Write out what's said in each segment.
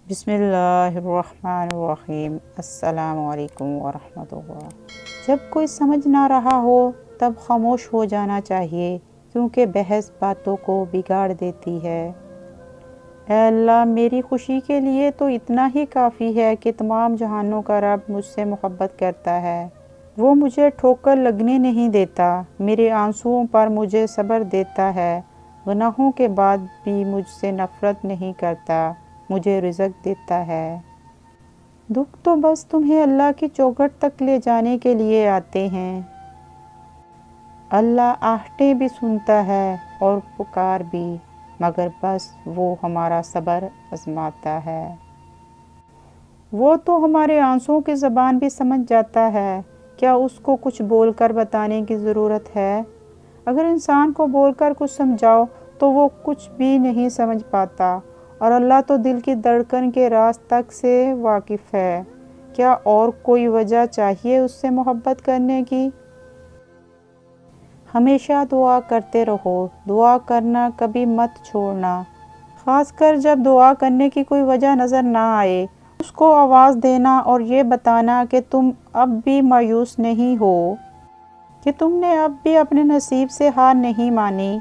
بسم اللہ الرحمن الرحیم۔ السلام علیکم ورحمۃ اللہ۔ جب کوئی سمجھ نہ رہا ہو تب خاموش ہو جانا چاہیے، کیونکہ بحث باتوں کو بگاڑ دیتی ہے۔ اے اللہ، میری خوشی کے لیے تو اتنا ہی کافی ہے کہ تمام جہانوں کا رب مجھ سے محبت کرتا ہے۔ وہ مجھے ٹھوکر لگنے نہیں دیتا، میرے آنسوؤں پر مجھے صبر دیتا ہے، گناہوں کے بعد بھی مجھ سے نفرت نہیں کرتا، مجھے رزق دیتا ہے۔ دکھ تو بس تمہیں اللہ کی چوکھٹ تک لے جانے کے لیے آتے ہیں۔ اللہ آہٹیں بھی سنتا ہے اور پکار بھی، مگر بس وہ ہمارا صبر آزماتا ہے۔ وہ تو ہمارے آنسوؤں کی زبان بھی سمجھ جاتا ہے، کیا اس کو کچھ بول کر بتانے کی ضرورت ہے؟ اگر انسان کو بول کر کچھ سمجھاؤ تو وہ کچھ بھی نہیں سمجھ پاتا، اور اللہ تو دل کی دھڑکن کے راز تک سے واقف ہے۔ کیا اور کوئی وجہ چاہیے اس سے محبت کرنے کی؟ ہمیشہ دعا کرتے رہو، دعا کرنا کبھی مت چھوڑنا، خاص کر جب دعا کرنے کی کوئی وجہ نظر نہ آئے۔ اس کو آواز دینا اور یہ بتانا کہ تم اب بھی مایوس نہیں ہو، کہ تم نے اب بھی اپنے نصیب سے ہار نہیں مانی۔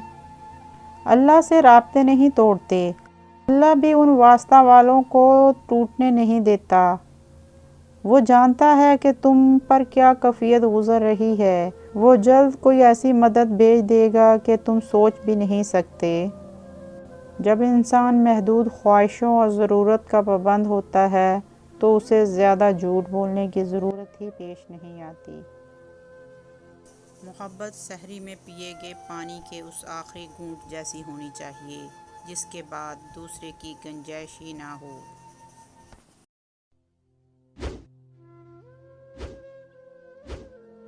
اللہ سے رابطے نہیں توڑتے، اللہ بھی ان واسطہ والوں کو ٹوٹنے نہیں دیتا۔ وہ جانتا ہے کہ تم پر کیا کیفیت گزر رہی ہے، وہ جلد کوئی ایسی مدد بھیج دے گا کہ تم سوچ بھی نہیں سکتے۔ جب انسان محدود خواہشوں اور ضرورت کا پابند ہوتا ہے تو اسے زیادہ جھوٹ بولنے کی ضرورت ہی پیش نہیں آتی۔ محبت سحری میں پیے گئے پانی کے اس آخری گھونٹ جیسی ہونی چاہیے، جس کے بعد دوسرے کی گنجائش ہی نہ ہو۔